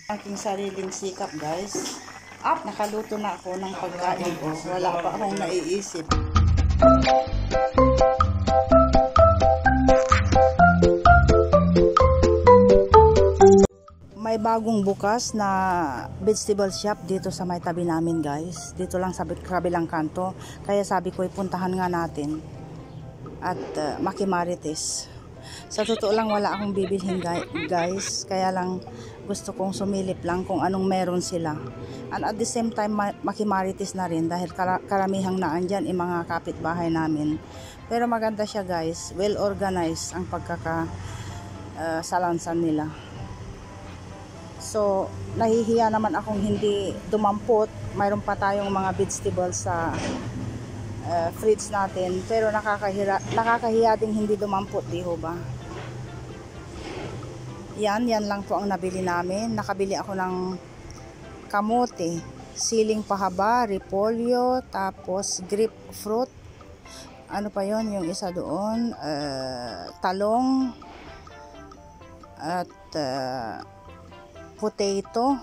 Aking sariling sikap, guys. Nakaluto na ako ng pagkain ko. Wala pa akong naiisip. May bagong bukas na vegetable shop dito sa may tabi namin, guys. Dito lang sa kabilang kanto. Kaya sabi ko, ipuntahan nga natin. At makimarites. Sa totoo lang, wala akong bibilhin, guys. Kaya lang gusto kong sumilip lang kung anong meron sila. And at the same time, makimarites na rin dahil karamihang naan dyan yung mga kapitbahay namin. Pero maganda siya, guys. Well organized ang pagkakasalansan nila. So, nahihiya naman akong hindi dumampot. Mayroon pa tayong mga vegetables sa fridge natin. Pero nakakahiya ding hindi dumampot, di ho ba? Yan lang po ang nabili namin. Nakabili ako ng kamote, siling pahaba, repolyo, tapos grapefruit. Ano pa yon, yung isa doon? Talong. At potato.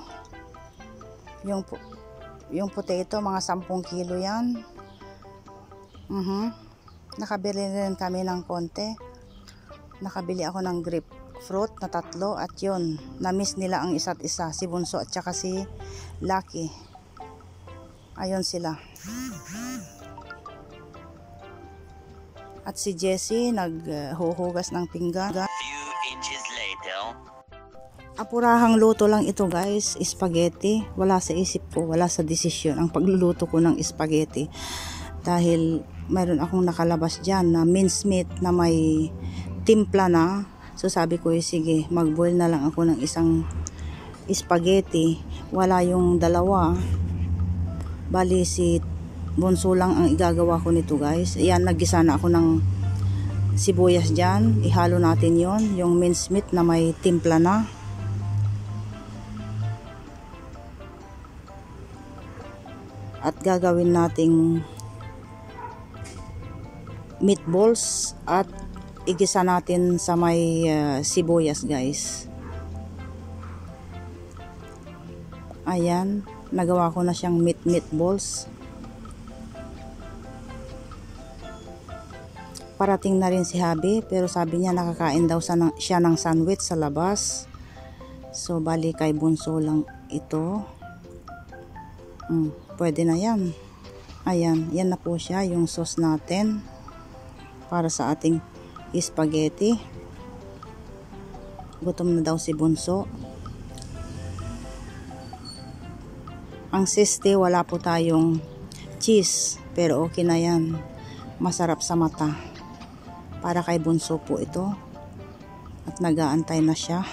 Yung potato, mga 10 kilo yan. Nakabili rin kami ng konti. Nakabili ako ng grapefruit na 3 at yun, na-miss nila ang isa't isa, si Bunso at saka si Lucky. Ayun sila. At si Jessie naghuhugas ng pinggan. Apurahang luto lang ito, guys, spaghetti. Wala sa isip ko, wala sa desisyon ang pagluluto ko ng spaghetti. Dahil mayroon akong nakalabas dyan na minced meat na may timpla na. So sabi ko, sige, mag-boil na lang ako ng isang spaghetti. Wala yung dalawa. Bali si Bunso lang ang igagawa ko nito, guys. Ayan, naggisa na ako ng sibuyas dyan. Ihalo natin yon, yung minced meat na may timpla na. At gagawin nating meatballs at igisa natin sa may sibuyas, guys. Ayan, nagawa ko na siyang meatballs. Parating na rin si Habi, pero sabi niya nakakain daw siya ng sandwich sa labas. So bali kay Bunso lang ito. Pwede na yan. Ayan, yan na po siya, yung sauce natin para sa ating spaghetti. Gutom na daw si Bunso. Ang siste, wala po tayong cheese, pero okay na yan. Masarap sa mata. Para kay Bunso po ito. At nag-aantay na siya.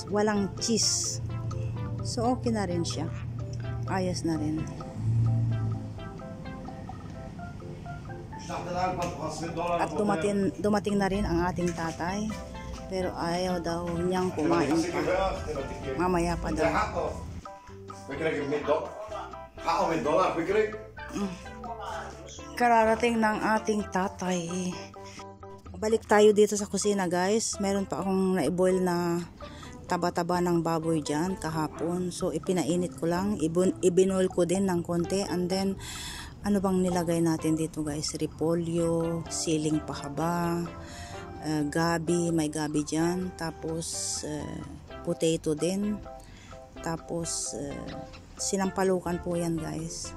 Walang cheese. So okay na rin siya. Ayos na rin. At dumating na rin ang ating tatay. Pero ayaw daw niyang kumain pa. Mamaya pa daw. Kararating ng ating tatay. Balik tayo dito sa kusina, guys. Meron pa akong naiboil na taba-taba ng baboy dyan kahapon. So ipinainit ko lang. Ibinoil ko din ng konti. And then ano bang nilagay natin dito, guys? Repolyo, siling pahaba, gabi, may gabi dyan. Tapos potato din. Tapos sinampalukan po yan, guys.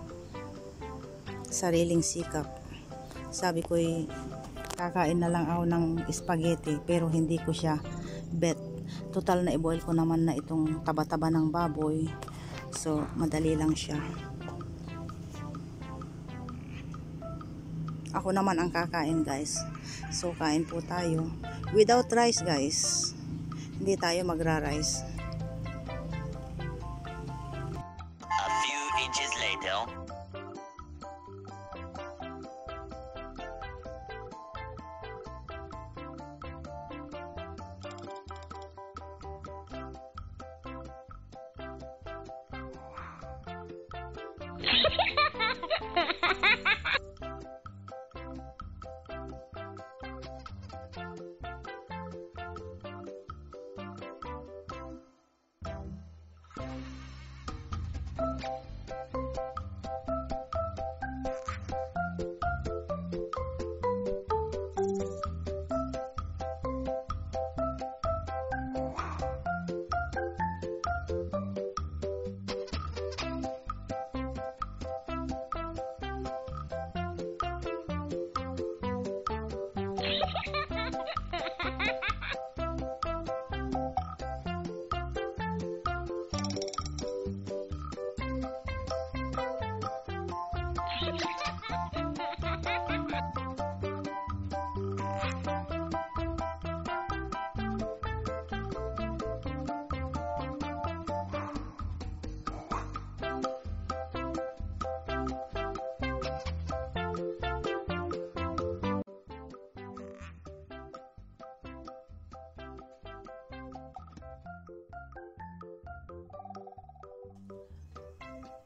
Sariling sikap. Sabi ko kakain na lang ako ng spaghetti, pero hindi ko siya bet. Total na i-boil ko naman na itong taba-taba ng baboy. So madali lang siya. Ako naman ang kakain, guys. So kain po tayo. Without rice, guys. Hindi tayo magra-rice. A few inches later.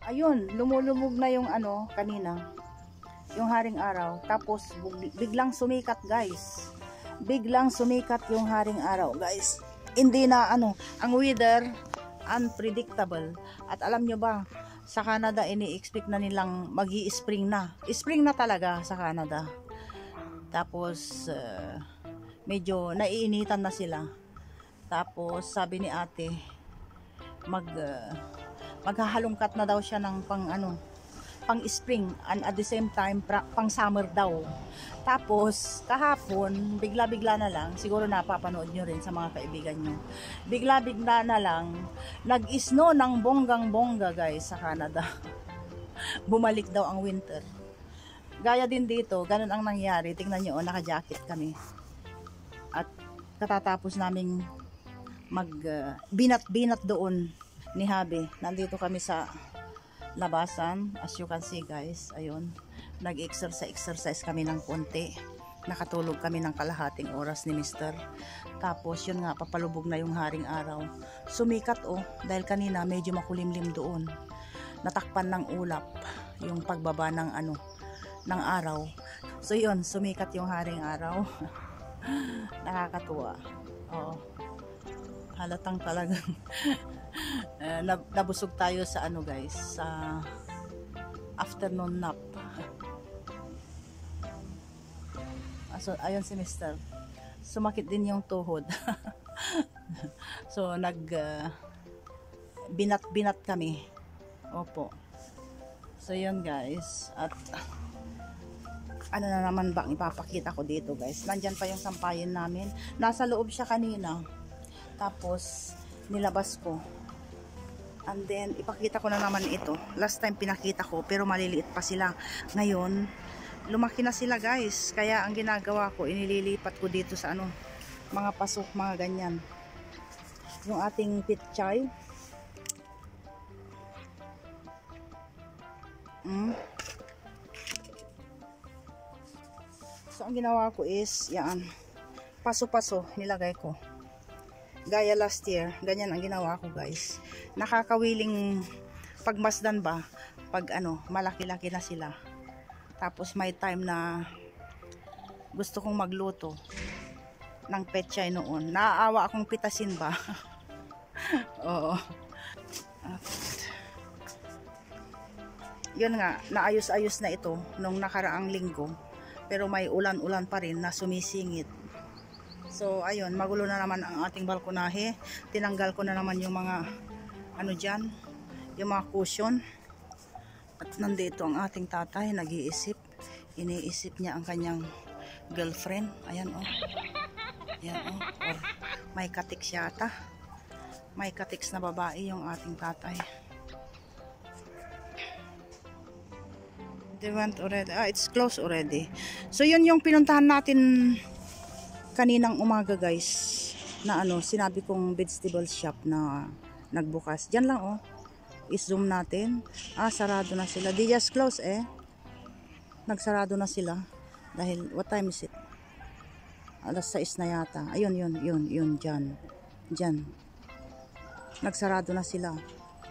Ayun, lumulubog na yung ano kanina, yung haring araw. Tapos biglang sumikat, guys. Biglang sumikat yung haring araw, guys. Hindi na ano, ang weather unpredictable. At alam nyo ba, sa Canada ini-expect na nilang magi-spring na. Spring na talaga sa Canada. Tapos medyo naiinitan na sila. Tapos sabi ni ate, maghahalongkat na daw siya ng pang spring, and at the same time pang summer daw. Tapos kahapon bigla-bigla na lang, siguro napapanood nyo rin sa mga kaibigan nyo, bigla-bigla na lang nag-snow ng bonggang-bongga, guys, sa Canada. Bumalik daw ang winter. Gaya din dito, ganun ang nangyari. Tingnan nyo, naka-jacket kami at katatapos naming binat-binat doon ni Habi. Nandito kami sa labasan, as you can see, guys. Ayun, nag-exercise kami ng konti. Nakatulog kami ng kalahating oras ni Mr. Tapos yun nga, papalubog na yung haring araw. Sumikat dahil kanina medyo makulimlim doon. Natakpan ng ulap yung pagbaba ng ng araw. So yun, sumikat yung haring araw. Nakakatuwa. Oo. Halatang talagang nabusog tayo sa guys, sa afternoon nap. So ayun si Mr. Sumakit din yung tuhod. So binat-binat kami. Opo. So yun, guys. At ano na naman ba ipapakita ko dito, guys. Nandyan pa yung sampayan namin. Nasa loob siya kanina. Tapos nilabas ko. And then ipakita ko na naman ito. Last time pinakita ko pero maliliit pa sila. Ngayon lumaki na sila, guys. Kaya ang ginagawa ko, inililipat ko dito sa mga pasok, mga ganyan. Yung ating pitchay. So ang ginawa ko is yan, paso-paso nilagay ko. Gaya last year, ganyan ang ginawa ko, guys. Nakakawiling pagmasdan ba pag malaki-laki na sila. Tapos may time na gusto kong magluto ng petchay noon. Naaawa akong pitasin ba. Oo. Yun nga, naayos-ayos na ito nung nakaraang linggo. Pero may ulan-ulan pa rin na sumisingit. So ayun, magulo na naman ang ating balkonahe. Tinanggal ko na naman yung mga dyan, yung mga cushion. At nandito ang ating tatay, nag-iisip. Iniisip niya ang kanyang girlfriend. Ayan Ayan Or may katiks yata. May katiks na babae yung ating tatay. They went already. It's closed already. So yun yung pinuntahan natin kaninang umaga, guys. Na sinabi kong vegetable shop na nagbukas. Diyan lang I-zoom natin. Sarado na sila. They just close Nagsarado na sila. Dahil, what time is it? Alas 6 na yata. Ayun, yun, dyan. Nagsarado na sila.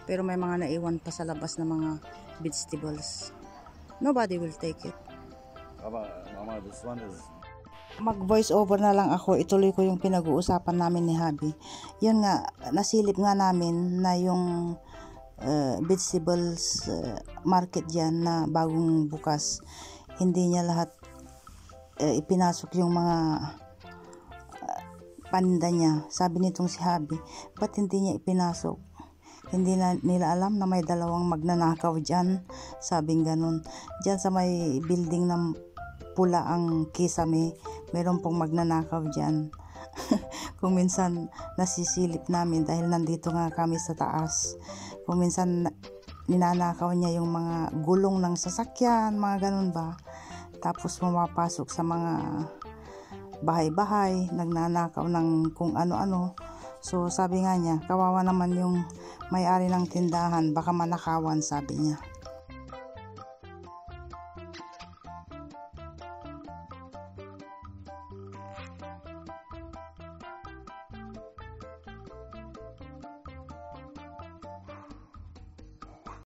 Pero may mga naiwan pa sa labas na mga vegetables. Nobody will take it. Mama, this one is... Mag-voice over na lang ako. Ituloy ko yung pinag-uusapan namin ni Habi. Yun nga, nasilip nga namin na yung vegetables market dyan na bagong bukas. Hindi niya lahat ipinasok yung mga paninda niya. Sabi nitong si Habi, ba't hindi niya ipinasok? Hindi na nila alam na may dalawang magnanakaw dyan. Sabing ganun. Dyan sa may building ng pula ang Kisame, meron pong magnanakaw dyan. Kung minsan nasisilip namin dahil nandito nga kami sa taas. Kung minsan ninanakaw niya yung mga gulong ng sasakyan, mga ganun ba. Tapos pumapasok sa mga bahay-bahay, nagnanakaw ng kung ano-ano. So sabi nga niya, kawawa naman yung may-ari ng tindahan, baka manakawan, sabi niya.